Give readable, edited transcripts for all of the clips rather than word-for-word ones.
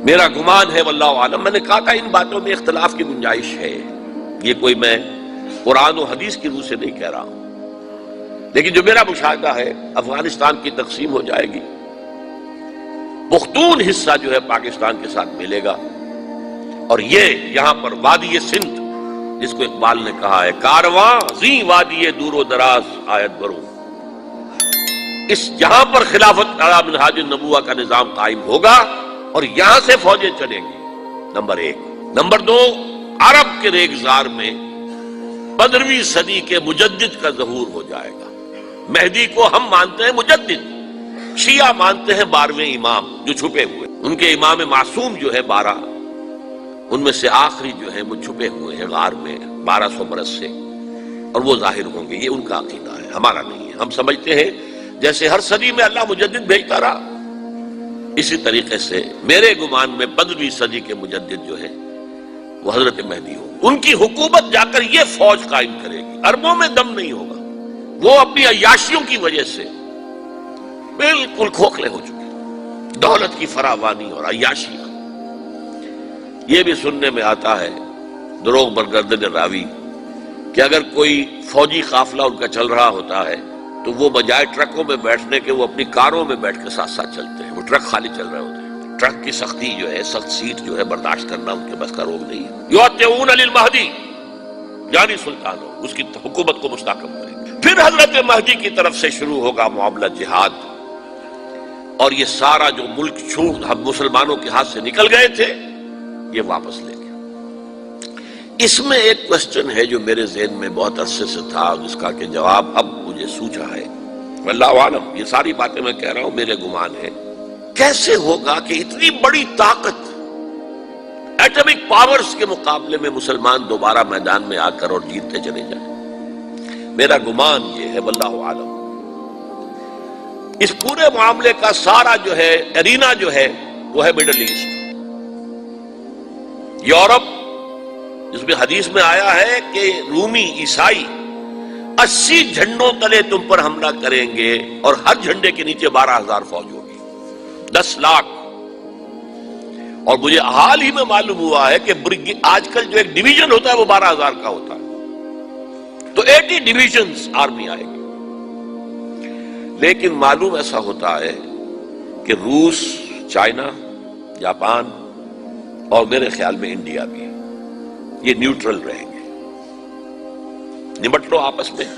میرا گمان ہے واللہ عالم، میں نے کہا تھا ان باتوں میں اختلاف کی گنجائش ہے، یہ کوئی میں قرآن و حدیث کی روح سے نہیں کہہ رہا ہوں، لیکن جو میرا مشاہدہ ہے افغانستان کی تقسیم ہو جائے گی، پختون حصہ جو ہے پاکستان کے ساتھ ملے گا، اور یہ یہاں پر وادی سندھ جس کو اقبال نے کہا ہے کارواں زیں وادی دور و دراز آیت بروں، اس جہاں پر خلافت علی منہاج النبوہ کا نظام قائم ہوگا اور یہاں سے فوجیں چلیں گی، نمبر ایک۔ نمبر دو، عرب کے ریگزار میں 15ویں صدی کے مجدد کا ظہور ہو جائے گا۔ مہدی کو ہم مانتے ہیں مجدد، شیعہ مانتے ہیں 12ویں امام جو چھپے ہوئے، ان کے امام معصوم جو ہے 12، ان میں سے آخری جو ہے وہ چھپے ہوئے ہیں غار میں 1200 برس سے، اور وہ ظاہر ہوں گے، یہ ان کا عقیدہ ہے، ہمارا نہیں ہے۔ ہم سمجھتے ہیں جیسے ہر صدی میں اللہ مجدد بھیجتا رہا، اسی طریقے سے میرے گمان میں 15ویں صدی کے مجدد جو ہے وہ حضرت مہدی ہوں، ان کی حکومت جا کر یہ فوج قائم کرے گی، عربوں میں دم نہیں ہوگا، وہ اپنی عیاشیوں کی وجہ سے بالکل کھوکھلے ہو چکے، دولت کی فراوانی اور عیاشی۔ یہ بھی سننے میں آتا ہے دروغ برگردن راوی کہ اگر کوئی فوجی قافلہ ان کا چل رہا ہوتا ہے تو وہ بجائے ٹرکوں میں بیٹھنے کے وہ اپنی کاروں میں بیٹھ کے ساتھ ساتھ چلتے ہیں، وہ ٹرک خالی چل رہے ہوتے ہیں، ٹرک کی سختی جو ہے، سخت سیٹ جو ہے برداشت کرنا ان کے بس کا روگ نہیں ہے۔ یعطون للمہدی، یعنی سلطان ہو اس کی حکومت کو مستحکم کریں گے۔ پھر حضرت مہدی کی طرف سے شروع ہوگا معاملہ جہاد، اور یہ سارا جو ملک چھوٹ ہم مسلمانوں کے ہاتھ سے نکل گئے تھے یہ واپس لے گیا۔ اس میں ایک کوسچن ہے جو میرے ذہن میں بہت عرصے سے تھا، جس کا کہ جواب اب مجھے سوچا ہے، واللہ عالم، یہ ساری باتیں میں کہہ رہا ہوں میرے گمان ہے، کیسے ہوگا کہ اتنی بڑی طاقت ایٹمک پاورز کے مقابلے میں مسلمان دوبارہ میدان میں آ کر اور جیتتے چلے جائیں؟ میرا گمان یہ ہے واللہ عالم، اس پورے معاملے کا سارا جو ہے ارینا جو ہے وہ ہے مڈل ایسٹ، یورپ، جس میں حدیث میں آیا ہے کہ رومی عیسائی 80 جھنڈوں تلے تم پر حملہ کریں گے اور ہر جھنڈے کے نیچے 12,000 فوج ہوگی، 10 لاکھ۔ اور مجھے حال ہی میں معلوم ہوا ہے کہ آج کل جو ایک ڈویژن ہوتا ہے وہ 12,000 کا ہوتا ہے، تو 80 ڈویژنز آرمی آئے گی۔ لیکن معلوم ایسا ہوتا ہے کہ روس، چائنا، جاپان اور میرے خیال میں انڈیا بھی، یہ نیوٹرل رہیں گے، نمٹ لو آپس میں۔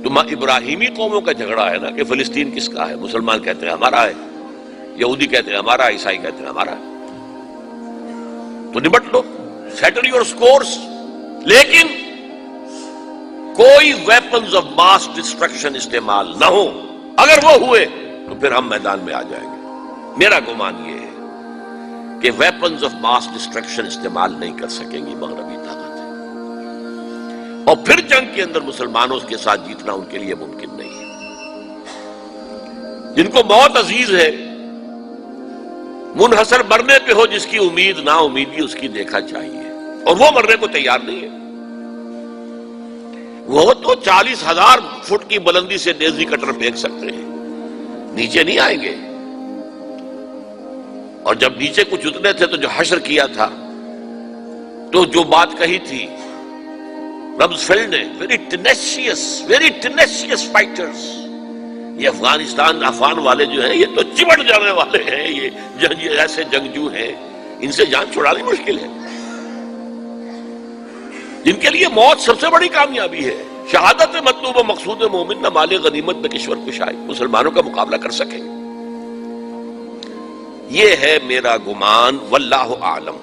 تو ابراہیمی قوموں کا جھگڑا ہے نا کہ فلسطین کس کا ہے، مسلمان کہتے ہیں ہمارا ہے، یہودی کہتے ہیں ہمارا، عیسائی کہتے ہیں ہمارا، تو نمٹ لو، سیٹل یور سکورز۔ لیکن کوئی ویپنز آف ماس ڈسٹرکشن استعمال نہ ہو، اگر وہ ہوئے تو پھر ہم میدان میں آ جائیں گے۔ میرا گمان یہ ہے کہ ویپنز آف ماس ڈسٹرکشن استعمال نہیں کر سکیں گی مغربی طاقت، اور پھر جنگ کے اندر مسلمانوں کے ساتھ جیتنا ان کے لیے ممکن نہیں ہے۔ جن کو موت عزیز ہے، منحصر مرنے پہ ہو جس کی امید نا امیدی اس کی دیکھا چاہیے، اور وہ مرنے کو تیار نہیں ہے۔ وہ تو 40,000 فٹ کی بلندی سے ڈیزی کٹر پھینک سکتے ہیں، نیچے نہیں آئیں گے۔ اور جب نیچے کچھ اتنے تھے تو جو حشر کیا تھا، تو جو بات کہی تھی رمزفیلڈ نے، ویری ٹینیشیس فائٹرز، یہ افغانستان افغان والے جو ہیں یہ تو چمٹ جانے والے ہیں، یہ ایسے جنگجو ہیں، ان سے جان چھڑانی مشکل ہے، جن کے لیے موت سب سے بڑی کامیابی ہے۔ شہادت مطلوب و مقصود مومن نہ مال غنیمت میں کشور کشائی، مسلمانوں کا مقابلہ کر سکیں۔ یہ ہے میرا گمان، واللہ اعلم۔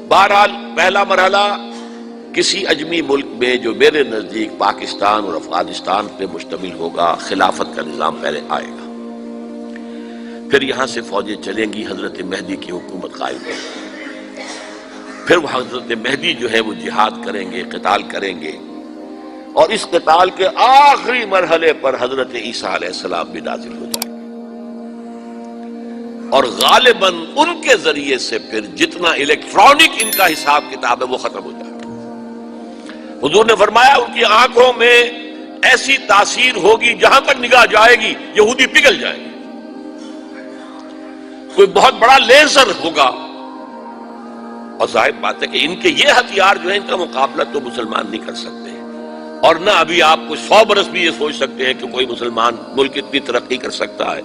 بہرحال پہلا مرحلہ کسی اجمی ملک میں جو میرے نزدیک پاکستان اور افغانستان پہ مشتمل ہوگا، خلافت کا نظام پہلے آئے گا، پھر یہاں سے فوجیں چلیں گی، حضرت مہدی کی حکومت قائم ہوگی، پھر وہ حضرت مہدی جو ہے وہ جہاد کریں گے، قتال کریں گے، اور اس قتال کے آخری مرحلے پر حضرت عیسیٰ علیہ السلام بھی نازل ہو جائیں گے، اور غالباً ان کے ذریعے سے پھر جتنا الیکٹرانک ان کا حساب کتاب ہے وہ ختم ہو جائے گا۔ حضور نے فرمایا ان کی آنکھوں میں ایسی تاثیر ہوگی، جہاں تک نگاہ جائے گی یہودی پگھل جائیں گے، کوئی بہت بڑا لیزر ہوگا، اور ظاہر بات ہے کہ ان کے یہ ہتھیار جو ہیں ان کا مقابلہ تو مسلمان نہیں کر سکتے، اور نہ ابھی آپ کو 100 برس بھی یہ سوچ سکتے ہیں کہ کوئی مسلمان ملک اتنی ترقی کر سکتا ہے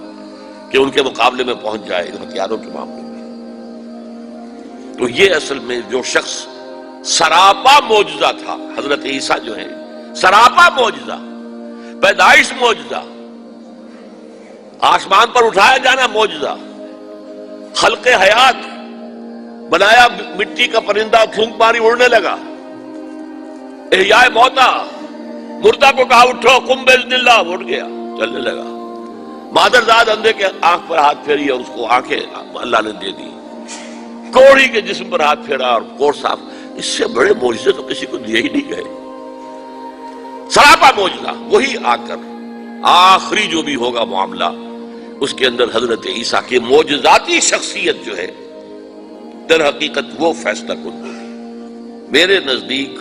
کہ ان کے مقابلے میں پہنچ جائے ان ہتھیاروں کے معاملے میں۔ تو یہ اصل میں جو شخص سراپا معجزہ تھا، حضرت عیسیٰ جو ہیں سراپا معجزہ، پیدائش معجزہ، آسمان پر اٹھایا جانا معجزہ، خلق حیات، بنایا مٹی کا پرندہ پھونک ماری اڑنے لگا، احیاء موتا، مردہ کو کہا اٹھو قم باذن اللہ، اٹھ گیا چلنے لگا، مادرزاد اندھے کے آنکھ پر ہاتھ پھیری اور اس کو آنکھیں اللہ نے دے دی، کوڑی کے جسم پر ہاتھ پھیرا اور کوڑ صاف۔ اس سے بڑے معجزے تو کسی کو دیے ہی نہیں گئے، سراپا معجزہ۔ وہی آ کر آخری جو بھی ہوگا معاملہ، اس کے اندر حضرت عیسیٰ کی معجزاتی شخصیت جو ہے در حقیقت وہ فیصلہ کن ہوگی۔ میرے نزدیک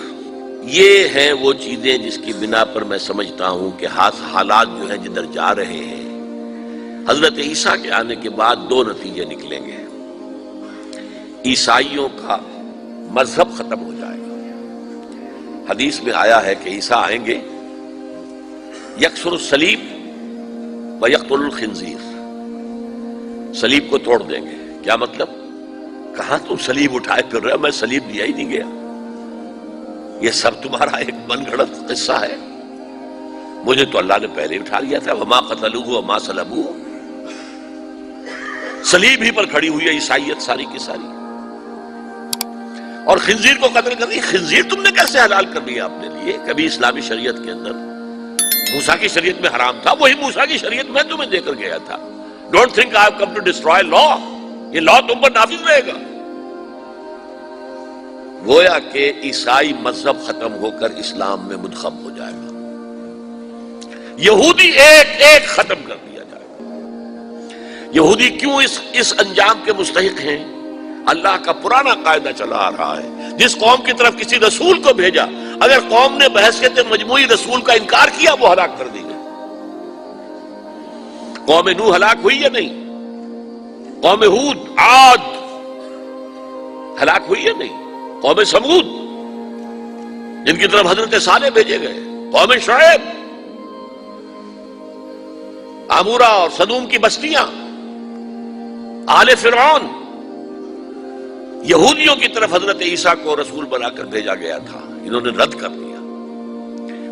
یہ ہیں وہ چیزیں جس کی بنا پر میں سمجھتا ہوں کہ حالات جو ہیں جدھر جا رہے ہیں، حضرت عیسیٰ کے آنے کے بعد 2 نتیجے نکلیں گے۔ عیسائیوں کا مذہب ختم ہو جائے گا۔ حدیث میں آیا ہے کہ عیسیٰ آئیں گے، یکسر الصلیب و یقتل الخنزیر، صلیب کو توڑ دیں گے۔ کیا مطلب؟ کہاں تم صلیب اٹھائے پھر رہے ہو؟ میں صلیب دیا ہی نہیں گیا، یہ سب تمہارا ایک من گھڑت قصہ ہے، مجھے تو اللہ نے پہلے اٹھا لیا تھا۔ وما قتلوہ وما صلبوہ، صلیب ہی پر کھڑی ہوئی ہے عیسائیت ساری کی ساری، اور خنزیر کو قتل کر دی۔ خنزیر تم نے کیسے حلال کر دیا اپنے لیے؟ کبھی اسلامی شریعت کے اندر موسیٰ کی شریعت میں حرام تھا، وہی موسیٰ کی شریعت میں تمہیں دے کر گیا تھا۔ Don't think I have come to destroy law, یہ لا تم پر نافذ رہے گا۔ گویا کہ عیسائی مذہب ختم ہو کر اسلام میں منتخب ہو جائے گا، یہودی ایک ایک ختم کر دیا جائے گا۔ یہودی کیوں اس انجام کے مستحق ہیں؟ اللہ کا پرانا قاعدہ چلا آ رہا ہے، جس قوم کی طرف کسی رسول کو بھیجا، اگر قوم نے بحیثیت مجموعی رسول کا انکار کیا وہ ہلاک کر دی گئی۔ قوم نوح ہلاک ہوئی یا نہیں؟ قوم ہود، عاد ہلاک ہوئی یا نہیں؟ قوم سمود جن کی طرف حضرت صالح بھیجے گئے، قوم شعیب، عمورہ اور صدوم کی بستیاں، آل فرعون، یہودیوں کی طرف حضرت عیسیٰ کو رسول بنا کر بھیجا گیا تھا، انہوں نے رد کر دیا،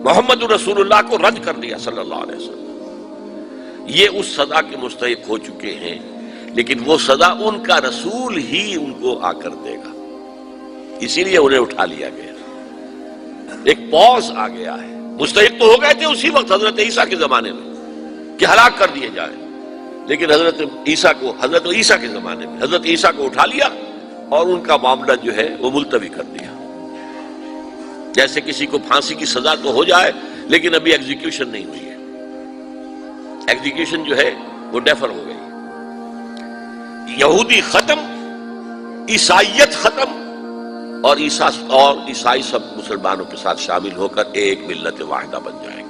محمد رسول اللہ کو رد کر دیا صلی اللہ علیہ وسلم۔ یہ اس سزا کے مستحق ہو چکے ہیں، لیکن وہ سزا ان کا رسول ہی ان کو آ کر دے گا، اسی لیے انہیں اٹھا لیا گیا، ایک پوز آ گیا ہے۔ مستحق تو ہو گئے تھے اسی وقت حضرت عیسیٰ کے زمانے میں کہ ہلاک کر دیے جائے، لیکن حضرت عیسیٰ کے زمانے میں حضرت عیسیٰ کو اٹھا لیا اور ان کا معاملہ جو ہے وہ ملتوی کر دیا۔ جیسے کسی کو پھانسی کی سزا تو ہو جائے لیکن ابھی ایگزیکیوشن نہیں ہوئی ہے، ایگزیکیوشن جو ہے وہ ڈیفر ہو گئی۔ یہودی ختم، عیسائیت ختم، اور عیسائی سب مسلمانوں کے ساتھ شامل ہو کر ایک ملت واحدہ بن جائیں گے۔